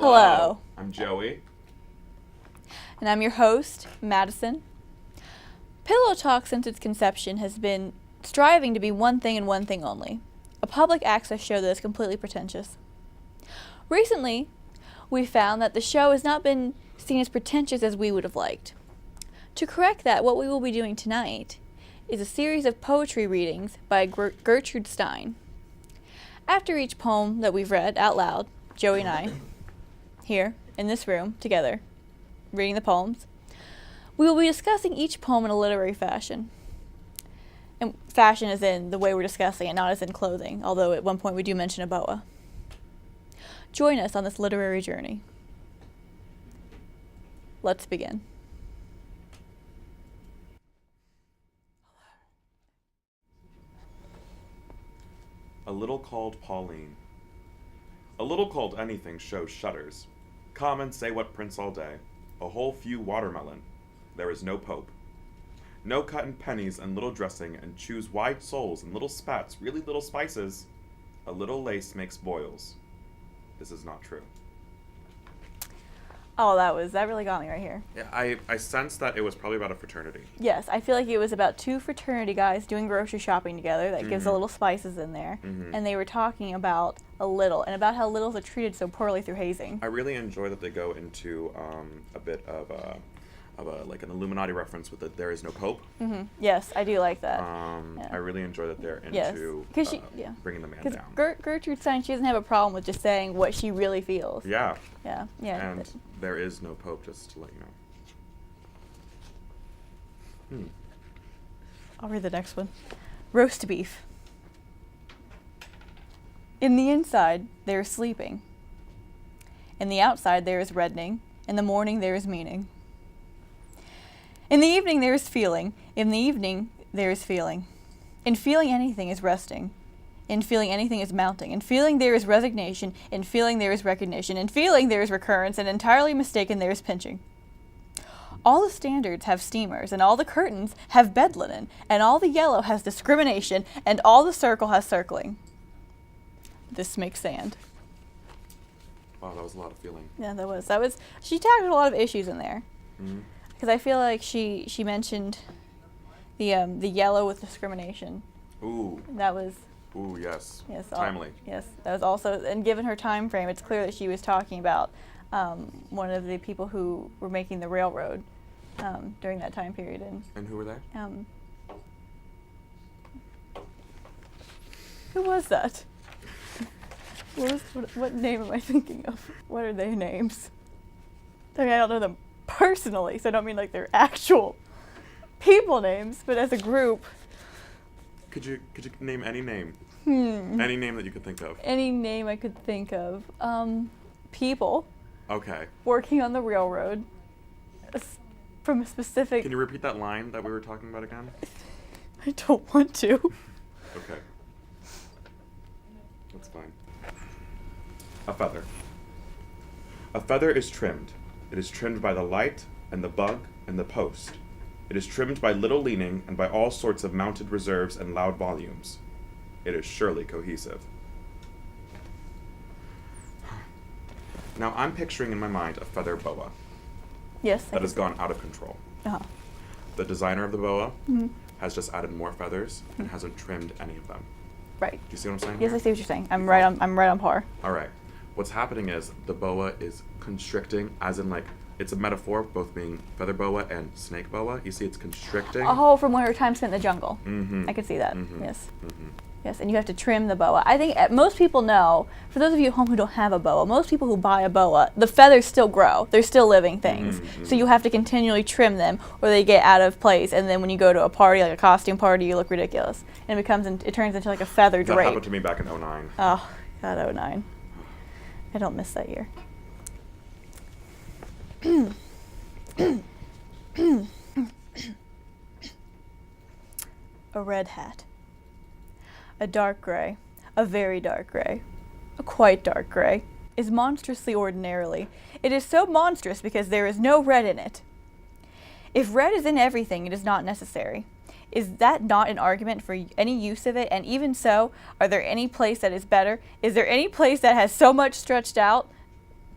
Hello. I'm Joey. And I'm your host, Madison. Pillow Talk, since its conception, has been striving to be one thing and one thing only: a public access show that is completely pretentious. Recently, we found that the show has not been seen as pretentious as we would have liked. To correct that, what we will be doing tonight is a series of poetry readings by Gertrude Stein. After each poem that we've read out loud, Joey and I, here in this room together, reading the poems, we will be discussing each poem in a literary fashion. And fashion is in the way we're discussing it, not as in clothing, although at one point we do mention a boa. Join us on this literary journey. Let's begin. A little called Pauline. A little called anything shows shudders. Come and say what prince all day. A whole few watermelon. There is no pope. No cut in pennies and little dressing and choose wide soles and little spats, really little spices. A little lace makes boils. This is not true. Oh, that really got me right here. Yeah, I sensed that it was probably about a fraternity. Yes, I feel like it was about two fraternity guys doing grocery shopping together. That gives a little spices in there. And they were talking about a little, and about how littles are treated so poorly through hazing. I really enjoy that they go into a bit of a like an Illuminati reference with the "there is no pope." Yes, I do like that. Yeah. I really enjoy that they're into bringing the man down. Because Gertrude Stein, she doesn't have a problem with just saying what she really feels. Yeah. Yeah. And there is no pope, just to let you know. I'll read the next one. Roast beef. In the inside, there is sleeping. In the outside, there is reddening. In the morning, there is meaning. In the evening, there is feeling. In the evening, there is feeling. In feeling anything is resting. In feeling anything is mounting. In feeling there is resignation. In feeling there is recognition. In feeling there is recurrence. And entirely mistaken there is pinching. All the standards have steamers, and all the curtains have bed linen, and all the yellow has discrimination, and all the circle has circling. This makes sand. Wow, that was a lot of feeling. Yeah, that was. She tackled a lot of issues in there. Because I feel like she mentioned the yellow with discrimination. Ooh. That was. Ooh, yes. Yes. Timely. Yes, that was also, and given her time frame, it's clear that she was talking about one of the people who were making the railroad during that time period. And who were they? Who was that? What name am I thinking of? What are their names? I mean, I don't know them personally, so I don't mean like their actual people names, but as a group. Could you name any name? Any name that you could think of? Any name I could think of. People. Okay. Working on the railroad. From a specific. Can you repeat that line that we were talking about again? I don't want to. Okay. That's fine. A feather. A feather is trimmed. It is trimmed by the light, and the bug, and the post. It is trimmed by little leaning, and by all sorts of mounted reserves and loud volumes. It is surely cohesive. Now I'm picturing in my mind a feather boa. Yes. That has gone out of control. The designer of the boa has just added more feathers and hasn't trimmed any of them. Right. Do you see what I'm saying? Yes, here? I see what you're saying. I'm right on par. All right. What's happening is the boa is constricting, as in like it's a metaphor, both being feather boa and snake boa. You see, it's constricting. Oh, from her time spent in the jungle. I could see that. Yes. Yes, and you have to trim the boa. I think most people know, for those of you at home who don't have a boa, most people who buy a boa, the feathers still grow. They're still living things. So you have to continually trim them or they get out of place. And then when you go to a party, like a costume party, you look ridiculous. And it turns into like a feather drape. That happened to me back in 2009. Oh, God, 2009. I don't miss that year. A red hat. A dark gray, a very dark gray, a quite dark gray, is monstrously ordinarily. It is so monstrous because there is no red in it. If red is in everything, it is not necessary. Is that not an argument for any use of it? And even so, are there any place that is better? Is there any place that has so much stretched out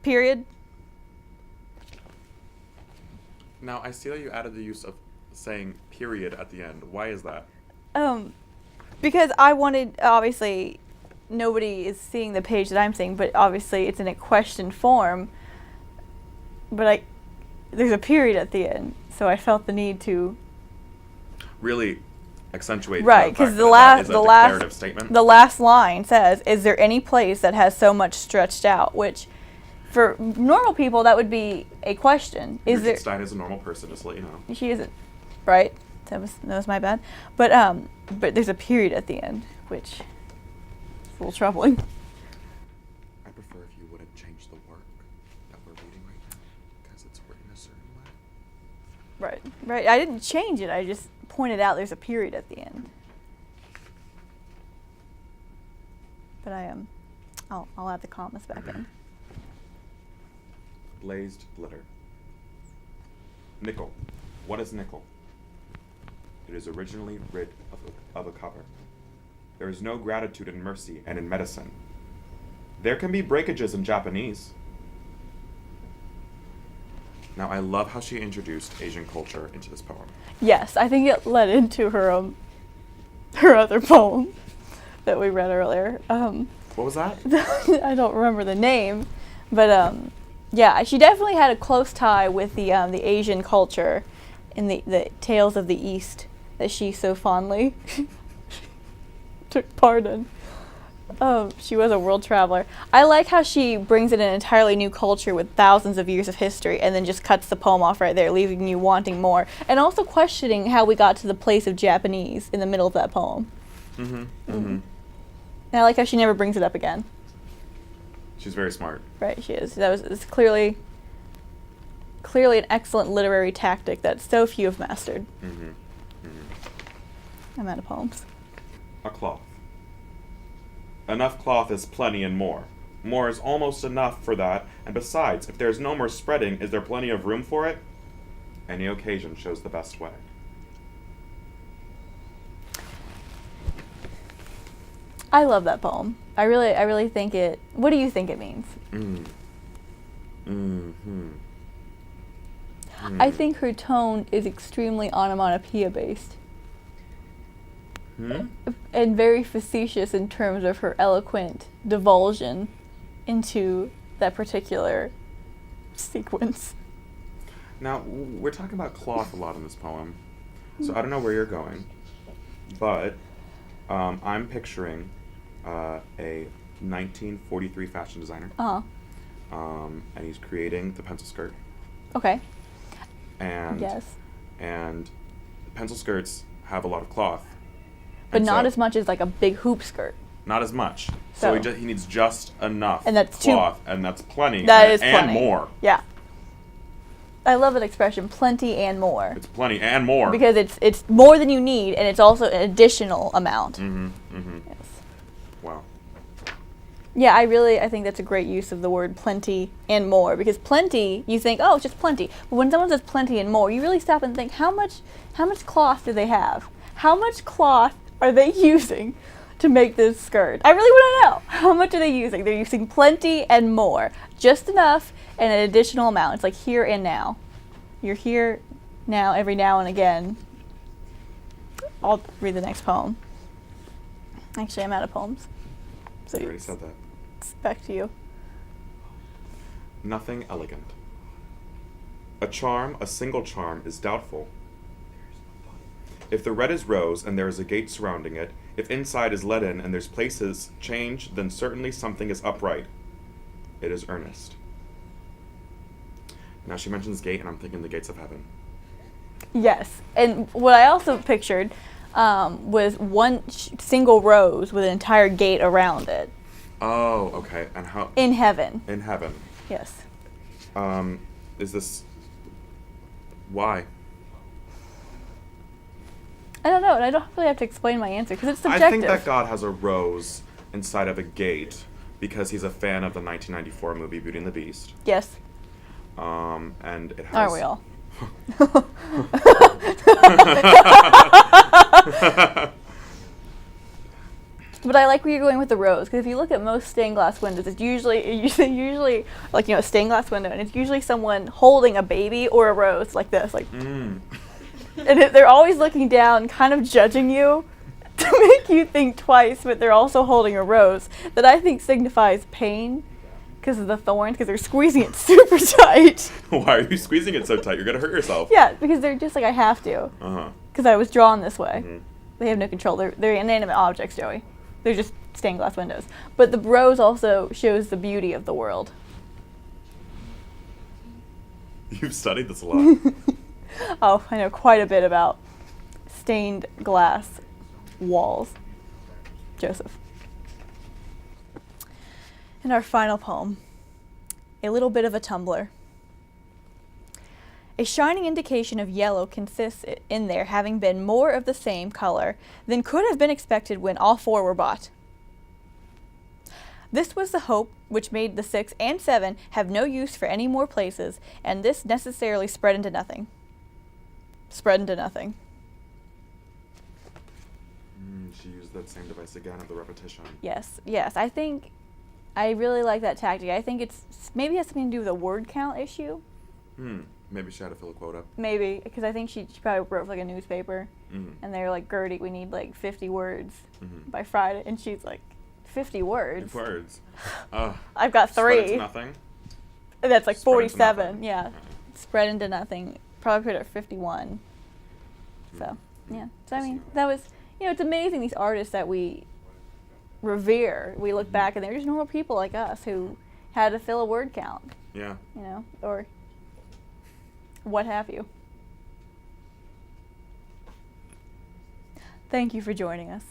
Period. Now, I see that you added the use of saying period at the end. Why is that? Because I wanted, obviously, nobody is seeing the page that I'm seeing, but obviously it's in a question form. But there's a period at the end, so I felt the need to Really accentuate right, because the last line says, "Is there any place that has so much stretched out?" Which, for normal people, that would be a question. Gertrude Stein is a normal person, just to let you know. She isn't, right? That was my bad. But there's a period at the end, which is a little troubling. I prefer if you wouldn't change the work that we're reading right now, because it's written a certain way. Right. I didn't change it. I just pointed out there's a period at the end. But I'll add the commas back in. Blazed glitter. Nickel. What is nickel? It is originally rid of a copper. There is no gratitude in mercy and in medicine. There can be breakages in Japanese. Now, I love how she introduced Asian culture into this poem. Yes, I think it led into her other poem that we read earlier. What was that? I don't remember the name, but yeah, she definitely had a close tie with the Asian culture in the Tales of the East that she so fondly took part in. She was a world traveler. I like how she brings in an entirely new culture with thousands of years of history and then just cuts the poem off right there, leaving you wanting more. And also questioning how we got to the place of Japanese in the middle of that poem. And I like how she never brings it up again. She's very smart. Right, she is. It's clearly an excellent literary tactic that so few have mastered. I'm out of poems. A cloth. Enough cloth is plenty and more. More is almost enough for that, and besides, if there's no more spreading, is there plenty of room for it? Any occasion shows the best way. I love that poem. I really think it. What do you think it means? I think her tone is extremely onomatopoeia based. And very facetious in terms of her eloquent divulsion into that particular sequence. Now, we're talking about cloth a lot in this poem, so I don't know where you're going, but I'm picturing a 1943 fashion designer. And he's creating the pencil skirt. Okay. And yes. And pencil skirts have a lot of cloth. But not as much as like a big hoop skirt. Not as much. So he needs just enough and that's cloth, and that's plenty. That is plenty. And more. Yeah. I love that expression, plenty and more. It's plenty and more. Because it's more than you need, and it's also an additional amount. Yes. Wow. Yeah, I think that's a great use of the word plenty and more, because plenty, you think, oh, it's just plenty. But when someone says plenty and more, you really stop and think, how much cloth do they have? How much cloth are they using to make this skirt? I really want to know. How much are they using? They're using plenty and more. Just enough and an additional amount. It's like here and now. You're here now, every now and again. I'll read the next poem. Actually, I'm out of poems. So you already said that. It's back to you. Nothing elegant. A single charm is doubtful. If the red is rose and there is a gate surrounding it, if inside is let in and there's places change, then certainly something is upright. It is earnest. Now she mentions gate, and I'm thinking the gates of heaven. Yes, and what I also pictured was one single rose with an entire gate around it. Oh, okay. And how? In heaven. In heaven. Yes. Is this... Why? I don't know, and I don't really have to explain my answer because it's subjective. I think that God has a rose inside of a gate because he's a fan of the 1994 movie Beauty and the Beast. Yes. And it has... Aren't we all? But I like where you're going with the rose, because if you look at most stained glass windows, it's usually like, you know, a stained glass window, and it's usually someone holding a baby or a rose like this, like, and they're always looking down, kind of judging you to make you think twice, but they're also holding a rose that I think signifies pain because of the thorns, because they're squeezing it super tight. Why are you squeezing it so tight? You're gonna hurt yourself. Yeah, because they're just like, I have to. Because I was drawn this way. Mhm. They have no control. They're inanimate objects, Joey. They're just stained glass windows. But the rose also shows the beauty of the world. You've studied this a lot. Oh, I know quite a bit about stained glass walls. Joseph. And our final poem, A Little Bit of a Tumbler. A shining indication of yellow consists in there having been more of the same color than could have been expected when all four were bought. This was the hope which made the 6 and 7 have no use for any more places, and this necessarily spread into nothing. Spread into nothing. She used that same device again of the repetition. Yes, I think I really like that tactic. I think maybe it has something to do with a word count issue. Maybe she had to fill a quota. Maybe, because I think she probably wrote like a newspaper, and they were like, Gertie, we need like 50 words by Friday, and she's like, 50 words? 50 words. I've got 3. Spread into nothing? That's like Spread into 47, nothing. yeah. Spread into nothing. Probably put it at 51. So, yeah. So, I mean, that was, you know, it's amazing these artists that we revere. We look back and they're just normal people like us who had to fill a word count. Yeah. You know, or what have you. Thank you for joining us.